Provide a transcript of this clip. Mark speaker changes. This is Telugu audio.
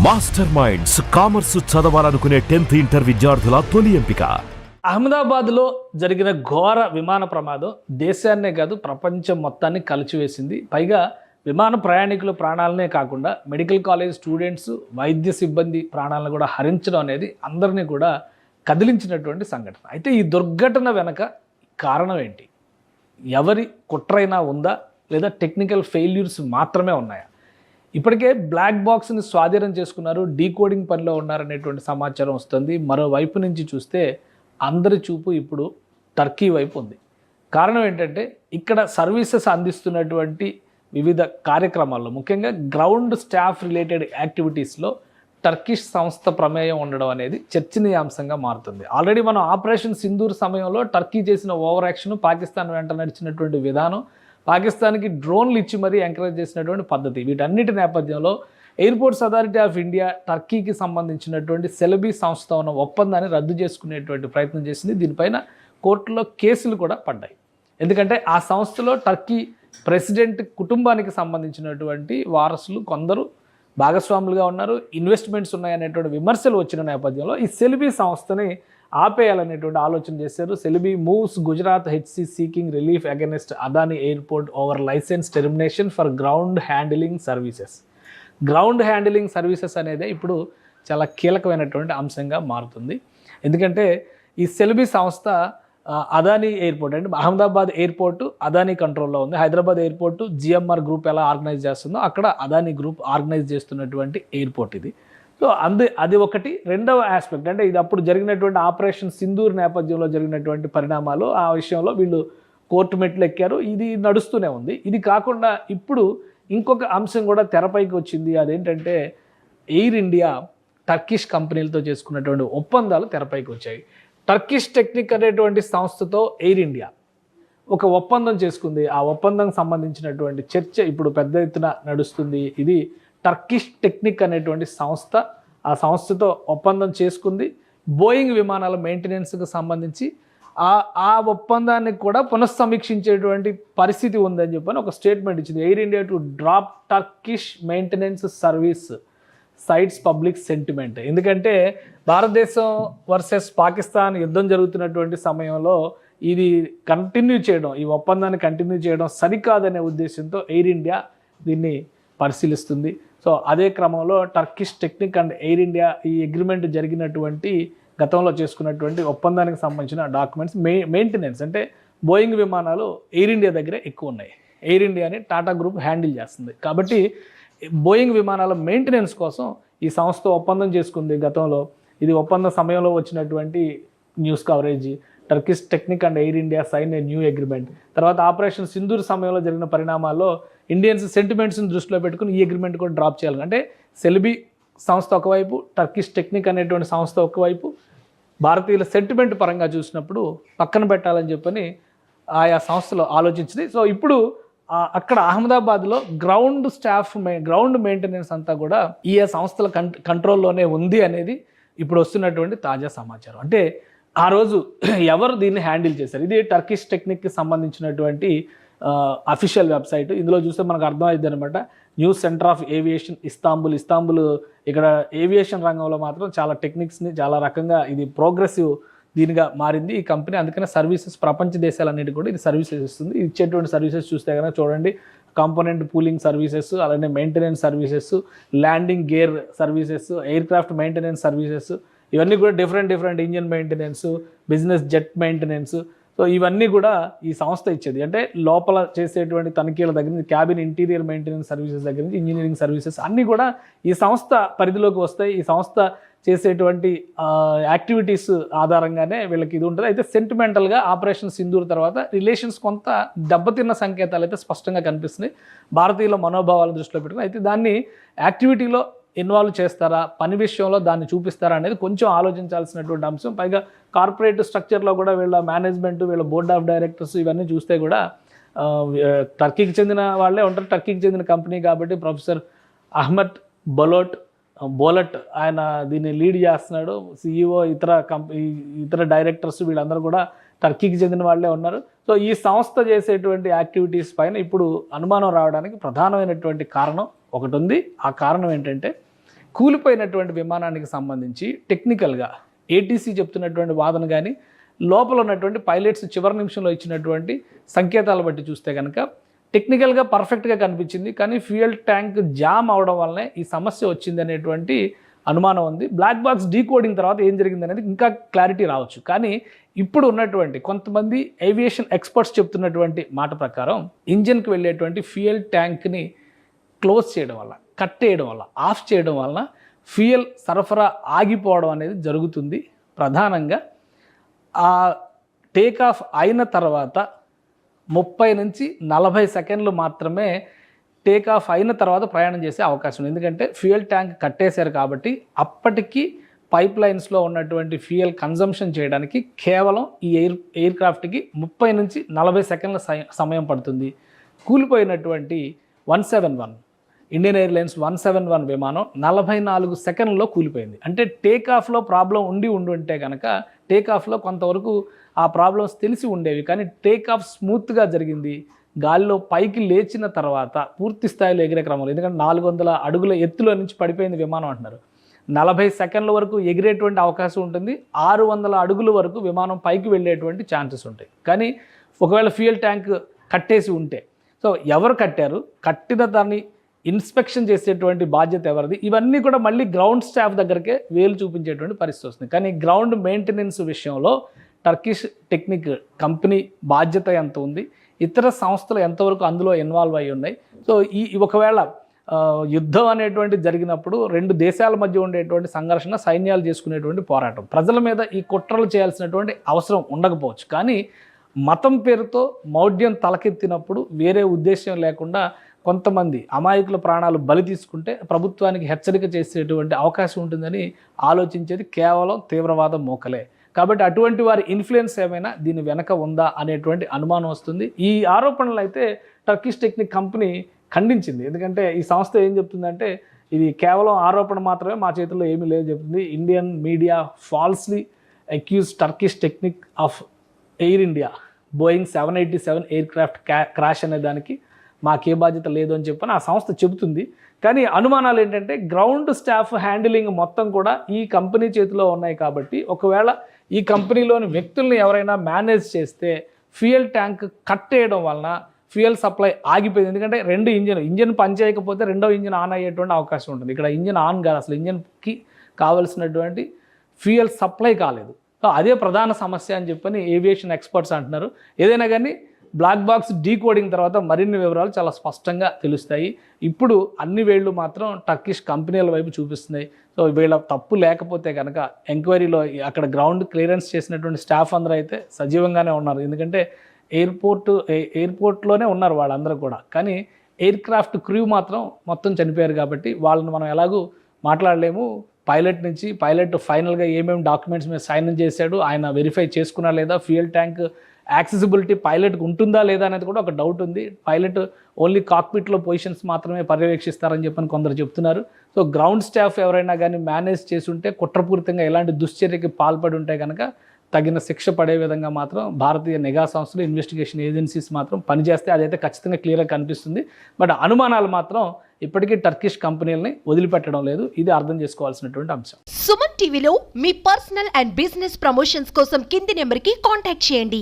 Speaker 1: మాస్టర్ మైండ్స్ కామర్స్ చదవాలనుకునే 10th ఇంటర్ విద్యార్థుల తొలి ఎంపిక.
Speaker 2: అహ్మదాబాద్లో జరిగిన ఘోర విమాన ప్రమాదం దేశాన్నే కాదు ప్రపంచం మొత్తాన్ని కలిచివేసింది. పైగా విమాన ప్రయాణికుల ప్రాణాలనే కాకుండా మెడికల్ కాలేజ్ స్టూడెంట్స్, వైద్య సిబ్బంది ప్రాణాలను కూడా హరించడం అనేది అందరినీ కూడా కదిలించినటువంటి సంఘటన. అయితే ఈ దుర్ఘటన వెనక కారణం ఏంటి? ఎవరి కుట్రైనా ఉందా లేదా టెక్నికల్ ఫెయిల్యూర్స్ మాత్రమే ఉన్నాయా? ఇప్పటికే బ్లాక్ బాక్స్ని స్వాధీనం చేసుకున్నారు, డీకోడింగ్ పనిలో ఉన్నారనేటువంటి సమాచారం వస్తుంది. మరోవైపు నుంచి చూస్తే అందరి చూపు ఇప్పుడు టర్కీ వైపు ఉంది. కారణం ఏంటంటే ఇక్కడ సర్వీసెస్ అందిస్తున్నటువంటి వివిధ కార్యక్రమాల్లో, ముఖ్యంగా గ్రౌండ్ స్టాఫ్ రిలేటెడ్ యాక్టివిటీస్లో టర్కిష్ సంస్థ ప్రమేయం ఉండడం అనేది చర్చనీయాంశంగా మారుతుంది. ఆల్రెడీ మనం ఆపరేషన్ సింధూర్ సమయంలో టర్కీ చేసిన ఓవర్ యాక్షన్, పాకిస్తాన్ వెంట నడిచినటువంటి విధానం, పాకిస్తాన్కి డ్రోన్లు ఇచ్చి మరీ ఎంకరేజ్ చేసినటువంటి పద్ధతి, వీటన్నిటి నేపథ్యంలో ఎయిర్పోర్ట్స్ అథారిటీ ఆఫ్ ఇండియా టర్కీకి సంబంధించినటువంటి సెలబీ సంస్థ ఉన్న ఒప్పందాన్ని రద్దు చేసుకునేటువంటి ప్రయత్నం చేసింది. దీనిపైన కోర్టులో కేసులు కూడా పడ్డాయి. ఎందుకంటే ఆ సంస్థలో టర్కీ ప్రెసిడెంట్ కుటుంబానికి సంబంధించినటువంటి వారసులు కొందరు భాగస్వాములుగా ఉన్నారు, ఇన్వెస్ట్మెంట్స్ ఉన్నాయనేటువంటి విమర్శలు వచ్చిన నేపథ్యంలో ఈ సెలబీ సంస్థని ఆపేయాలనేటువంటి ఆలోచన చేశారు. Celebi moves Gujarat HC seeking relief against Adani airport over licence termination for ground handling services. Ground handling services అనేది ఇప్పుడు చాలా కీలకమైనటువంటి అంశంగా మారుతుంది. ఎందుకంటే ఈ సెలబీ సంస్థ అదానీ ఎయిర్పోర్ట్ అంటే అహ్మదాబాద్ ఎయిర్పోర్టు అదానీ కంట్రోల్లో ఉంది. హైదరాబాద్ ఎయిర్పోర్టు జిఎంఆర్ గ్రూప్ ఎలా ఆర్గనైజ్ చేస్తుందో అక్కడ అదానీ గ్రూప్ ఆర్గనైజ్ చేస్తున్నటువంటి ఎయిర్పోర్ట్ ఇది. సో అది ఒకటి. రెండవ ఆస్పెక్ట్ అంటే ఇది అప్పుడు జరిగినటువంటి ఆపరేషన్ సింధూర్ నేపథ్యంలో జరిగినటువంటి పరిణామాలు, ఆ విషయంలో వీళ్ళు కోర్టు మెట్లు ఎక్కారు. ఇది నడుస్తూనే ఉంది. ఇది కాకుండా ఇప్పుడు ఇంకొక అంశం కూడా తెరపైకి వచ్చింది. అదేంటంటే ఎయిర్ ఇండియా టర్కిష్ కంపెనీలతో చేసుకున్నటువంటి ఒప్పందాలు తెరపైకి వచ్చాయి. టర్కిష్ టెక్నిక్ అనేటువంటి సంస్థతో ఎయిర్ ఇండియా ఒక ఒప్పందం చేసుకుంది. ఆ ఒప్పందం సంబంధించినటువంటి చర్చ ఇప్పుడు పెద్ద ఎత్తున నడుస్తుంది. ఇది టర్కిష్ టెక్నిక్ అనేటువంటి సంస్థ, ఆ సంస్థతో ఒప్పందం చేసుకుంది. బోయింగ్ విమానాల మెయింటెనెన్స్కి సంబంధించి ఆ ఒప్పందాన్ని కూడా పునఃసమీక్షించేటువంటి పరిస్థితి ఉందని చెప్పని ఒక స్టేట్మెంట్ ఇచ్చింది. Air India to drop Turkish maintenance service cites public sentiment. ఎందుకంటే భారతదేశం వర్సెస్ పాకిస్తాన్ యుద్ధం జరుగుతున్నటువంటి సమయంలో ఇది కంటిన్యూ చేయడం, ఈ ఒప్పందాన్ని కంటిన్యూ చేయడం సరికాదనే ఉద్దేశంతో ఎయిర్ ఇండియా దీన్ని పరిశీలిస్తుంది. సో అదే క్రమంలో Turkish Technic and Air India ఈ అగ్రిమెంట్ జరిగినటువంటి గతంలో చేసుకున్నటువంటి ఒప్పందానికి సంబంధించిన డాక్యుమెంట్స్ మెయింటెనెన్స్ అంటే బోయింగ్ విమానాలు ఎయిర్ ఇండియా దగ్గరే ఎక్కువ ఉన్నాయి. ఎయిర్ ఇండియాని టాటా గ్రూప్ హ్యాండిల్ చేస్తుంది. కాబట్టి బోయింగ్ విమానాల మెయింటెనెన్స్ కోసం ఈ సంస్థ ఒప్పందం చేసుకుంది గతంలో. ఇది ఒప్పంద సమయంలో వచ్చినటువంటి news coverage. Turkish Technic and Air India sign a new agreement. తర్వాత ఆపరేషన్ సింధూర్ సమయంలో జరిగిన పరిణామాల్లో ఇండియన్స్ సెంటిమెంట్స్ని దృష్టిలో పెట్టుకుని ఈ అగ్రిమెంట్ కూడా డ్రాప్ చేయాలి. అంటే సెలబీ సంస్థ ఒకవైపు, టర్కిష్ టెక్నిక్ అనేటువంటి సంస్థ ఒకవైపు, భారతీయుల సెంటిమెంట్ పరంగా చూసినప్పుడు పక్కన పెట్టాలని చెప్పని ఆయా సంస్థలు ఆలోచించింది. సో ఇప్పుడు అక్కడ అహ్మదాబాద్లో గ్రౌండ్ మెయింటెనెన్స్ అంతా కూడా ఈ సంస్థల కంట్రోల్లోనే ఉంది అనేది ఇప్పుడు వస్తున్నటువంటి తాజా సమాచారం. అంటే ఆ రోజు ఎవరు దీన్ని హ్యాండిల్ చేశారు? ఇది టర్కిష్ టెక్నిక్కి సంబంధించినటువంటి అఫీషియల్ వెబ్సైట్. ఇందులో చూస్తే మనకు అర్థమైంది అనమాట. News centre of aviation Istanbul ఇక్కడ ఏవియేషన్ రంగంలో మాత్రం చాలా టెక్నిక్స్ని చాలా రకంగా ఇది ప్రోగ్రెసివ్ దీనిగా మారింది ఈ కంపెనీ. అందుకనే సర్వీసెస్ ప్రపంచ దేశాలన్నిటి కూడా ఇది సర్వీసెస్ ఇస్తుంది. ఇచ్చేటువంటి సర్వీసెస్ చూస్తే కనుక చూడండి, కాంపోనెంట్ పూలింగ్ సర్వీసెస్, అలానే maintenance services, landing gear services, air craft maintenance services, ఇవన్నీ కూడా different engine maintenance, business jet maintenance. So ఇవన్నీ కూడా ఈ సంస్థ ఇచ్చేది. అంటే లోపల చేసేటువంటి తనిఖీల దగ్గర నుంచి క్యాబిన్ ఇంటీరియర్ మెయింటెనెన్స్ సర్వీసెస్ దగ్గర నుంచి ఇంజనీరింగ్ సర్వీసెస్ అన్నీ కూడా ఈ సంస్థ పరిధిలోకి వస్తాయి. ఈ సంస్థ చేసేటువంటి యాక్టివిటీస్ ఆధారంగానే వీళ్ళకి ఇది ఉంటుంది. అయితే సెంటిమెంటల్గా ఆపరేషన్ సింధూర్ తర్వాత రిలేషన్స్ కొంత దెబ్బతిన్న సంకేతాలు అయితే స్పష్టంగా కనిపిస్తున్నాయి భారతీయుల మనోభావాలను దృష్టిలో పెట్టుకుని. అయితే దాన్ని యాక్టివిటీలో ఇన్వాల్వ్ చేస్తారా, పని విషయంలో దాన్ని చూపిస్తారా అనేది కొంచెం ఆలోచించాల్సినటువంటి అంశం. పైగా కార్పొరేట్ స్ట్రక్చర్లో కూడా వీళ్ళ మేనేజ్మెంట్, వీళ్ళ బోర్డ్ ఆఫ్ డైరెక్టర్స్ ఇవన్నీ చూస్తే కూడా టర్కీకి చెందిన వాళ్ళే ఉంటారు. టర్కీకి చెందిన కంపెనీ కాబట్టి ప్రొఫెసర్ అహ్మద్ బోలట్ ఆయన దీన్ని లీడ్ చేస్తున్నాడు. సిఇఓ, ఇతర డైరెక్టర్స్ వీళ్ళందరూ కూడా టర్కీకి చెందిన వాళ్ళే ఉన్నారు. సో ఈ సంస్థ చేసేటువంటి యాక్టివిటీస్ పైన ఇప్పుడు అనుమానం రావడానికి ప్రధానమైనటువంటి కారణం ఒకటి ఉంది. ఆ కారణం ఏంటంటే కూలిపోయినటువంటి విమానానికి సంబంధించి టెక్నికల్గా ఏటీసీ చెప్తున్నటువంటి వాదన కానీ లోపల ఉన్నటువంటి పైలట్స్ చివరి నిమిషంలో ఇచ్చినటువంటి సంకేతాలు బట్టి చూస్తే కనుక టెక్నికల్గా పర్ఫెక్ట్గా కనిపించింది, కానీ ఫ్యూయల్ ట్యాంక్ జామ్ అవడం వల్లనే ఈ సమస్య వచ్చింది అనేటువంటి అనుమానం ఉంది. బ్లాక్ బాక్స్ డీకోడింగ్ తర్వాత ఏం జరిగింది అనేది ఇంకా క్లారిటీ రావచ్చు. కానీ ఇప్పుడు ఉన్నటువంటి కొంతమంది ఏవియేషన్ ఎక్స్పర్ట్స్ చెప్తున్నటువంటి మాట ప్రకారం ఇంజిన్కి వెళ్ళేటువంటి ఫ్యూయల్ ట్యాంక్ని క్లోజ్ చేయడం వల్ల, కట్టేయడం వల్ల, ఆఫ్ చేయడం వలన ఫ్యూయల్ సరఫరా ఆగిపోవడం అనేది జరుగుతుంది. ప్రధానంగా ఆ టేక్ ఆఫ్ అయిన తర్వాత 30 నుంచి 40 సెకండ్లు మాత్రమే టేక్ ఆఫ్ అయిన తర్వాత ప్రయాణం చేసే అవకాశం ఉంది. ఎందుకంటే ఫ్యూయల్ ట్యాంక్ కట్టేశారు కాబట్టి అప్పటికి పైప్ లైన్స్లో ఉన్నటువంటి ఫ్యూయల్ కన్జంప్షన్ చేయడానికి కేవలం ఈ ఎయిర్ క్రాఫ్ట్కి 30 నుంచి 40 సెకండ్ల సమయం పడుతుంది. కూలిపోయినటువంటి 171 ఇండియన్ ఎయిర్లైన్స్ 171 విమానం 44 సెకండ్లలో కూలిపోయింది. అంటే టేకాఫ్లో ప్రాబ్లం ఉంటే కనుక టేకాఫ్లో కొంతవరకు ఆ ప్రాబ్లమ్స్ తెలిసి ఉండేవి, కానీ టేకాఫ్ స్మూత్గా జరిగింది. గాలిలో పైకి లేచిన తర్వాత పూర్తి స్థాయిలో ఎగిరే క్రమంలో, ఎందుకంటే 400 అడుగుల ఎత్తులో నుంచి పడిపోయింది విమానం అంటున్నారు, 40 సెకండ్ల వరకు ఎగిరేటువంటి అవకాశం ఉంటుంది. 600 అడుగుల వరకు విమానం పైకి వెళ్ళేటువంటి ఛాన్సెస్ ఉంటాయి. కానీ ఒకవేళ ఫ్యూయల్ ట్యాంక్ కట్టేసి ఉంటే, సో ఎవరు కట్టారు, కట్టిన దాన్ని ఇన్స్పెక్షన్ చేసేటువంటి బాధ్యత ఎవరిది, ఇవన్నీ కూడా మళ్ళీ గ్రౌండ్ స్టాఫ్ దగ్గరకే వేలు చూపించేటువంటి పరిస్థితి వస్తుంది. కానీ గ్రౌండ్ మెయింటెనెన్స్ విషయంలో టర్కిష్ టెక్నిక్ కంపెనీ బాధ్యత ఎంత ఉంది, ఇతర సంస్థలు ఎంతవరకు అందులో ఇన్వాల్వ్ అయి ఉన్నాయి. సో ఒకవేళ యుద్ధం అనేటువంటి జరిగినప్పుడు 2 దేశాల మధ్య ఉండేటువంటి సంఘర్షణ, సైన్యాలు చేసుకునేటువంటి పోరాటం, ప్రజల మీద ఈ కుట్రలు చేయాల్సినటువంటి అవసరం ఉండకపోవచ్చు. కానీ మతం పేరుతో మౌఢ్యం తలకెత్తినప్పుడు వేరే ఉద్దేశం లేకుండా కొంతమంది అమాయకుల ప్రాణాలు బలి తీసుకుంటే ప్రభుత్వానికి హెచ్చరిక చేసేటువంటి అవకాశం ఉంటుందని ఆలోచించేది కేవలం తీవ్రవాద మోకలే. కాబట్టి అటువంటి వారి ఇన్ఫ్లుయెన్స్ ఏమైనా దీని వెనక ఉందా అనేటువంటి అనుమానం వస్తుంది. ఈ ఆరోపణలు అయితే టర్కిష్ టెక్నిక్ కంపెనీ ఖండించింది. ఎందుకంటే ఈ సంస్థ ఏం చెప్తుందంటే ఇది కేవలం ఆరోపణ మాత్రమే, మా చేతుల్లో ఏమీ లేదు చెప్తుంది. Indian media falsely accuse Turkish Technic of Air India Boeing 787 aircraft crash అనే దానికి మాకే బాధ్యత లేదు అని చెప్పని ఆ సంస్థ చెబుతుంది. కానీ అనుమానాలు ఏంటంటే గ్రౌండ్ స్టాఫ్ హ్యాండిలింగ్ మొత్తం కూడా ఈ కంపెనీ చేతిలో ఉన్నాయి. కాబట్టి ఒకవేళ ఈ కంపెనీలోని వ్యక్తుల్ని ఎవరైనా మేనేజ్ చేస్తే ఫ్యూయల్ ట్యాంక్ కట్టేయడం వలన ఫ్యూయల్ సప్లై ఆగిపోయింది. ఎందుకంటే 2 ఇంజిన్ పనిచేయకపోతే రెండో ఇంజిన్ ఆన్ అయ్యేటువంటి అవకాశం ఉంటుంది. ఇక్కడ ఇంజిన్ ఆన్ కాదు, అసలు ఇంజిన్కి కావలసినటువంటి ఫ్యూయల్ సప్లై కాలేదు. సో అదే ప్రధాన సమస్య అని చెప్పని ఏవియేషన్ ఎక్స్పర్ట్స్ అంటున్నారు. ఏదైనా కానీ బ్లాక్ బాక్స్ డీకోడింగ్ తర్వాత మరిన్ని వివరాలు చాలా స్పష్టంగా తెలుస్తాయి. ఇప్పుడు అన్ని వేళ్ళు మాత్రం టర్కిష్ కంపెనీల వైపు చూపిస్తున్నాయి. సో వీళ్ళ తప్పు లేకపోతే కనుక ఎంక్వైరీలో అక్కడ గ్రౌండ్ క్లియరెన్స్ చేసినటువంటి స్టాఫ్ అందరూ అయితే సజీవంగానే ఉన్నారు. ఎందుకంటే ఎయిర్పోర్ట్లోనే ఉన్నారు వాళ్ళందరూ కూడా. కానీ ఎయిర్ క్రాఫ్ట్ క్రూ మాత్రం మొత్తం చనిపోయారు. కాబట్టి వాళ్ళని మనం ఎలాగూ మాట్లాడలేము. పైలట్ ఫైనల్గా ఏమేమి డాక్యుమెంట్స్ మీద సైన్ చేశాడు, ఆయన వెరిఫై చేసుకున్నా లేదా, ఫ్యూయల్ ట్యాంక్ యాక్సెసిబిలిటీ పైలట్కి ఉంటుందా లేదా అనేది కూడా ఒక డౌట్ ఉంది. పైలట్ ఓన్లీ కాక్పిట్లో పొజిషన్స్ మాత్రమే పర్యవేక్షిస్తారని చెప్పని కొందరు చెప్తున్నారు. సో గ్రౌండ్ స్టాఫ్ ఎవరైనా కానీ మేనేజ్ చేసి ఉంటే, కుట్రపూరితంగా ఎలాంటి దుశ్చర్యకి పాల్పడి ఉంటే కనుక తగిన శిక్ష పడే విధంగా మాత్రం భారతీయ నిఘా సంస్థలు, ఇన్వెస్టిగేషన్ ఏజెన్సీస్ మాత్రం పనిచేస్తే అదైతే ఖచ్చితంగా క్లియర్గా కనిపిస్తుంది. బట్ అనుమానాలు మాత్రం ఇప్పటికీ టర్కిష్ కంపెనీలని వదిలిపెట్టడం లేదు. ఇది అర్థం చేసుకోవాల్సినటువంటి అంశం.
Speaker 3: సుమన్ టీవీలో మీ పర్సనల్ అండ్ బిజినెస్ ప్రమోషన్స్ కోసం కింది నెంబర్కి కాంటాక్ట్ చేయండి.